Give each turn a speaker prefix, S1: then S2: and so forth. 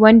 S1: 1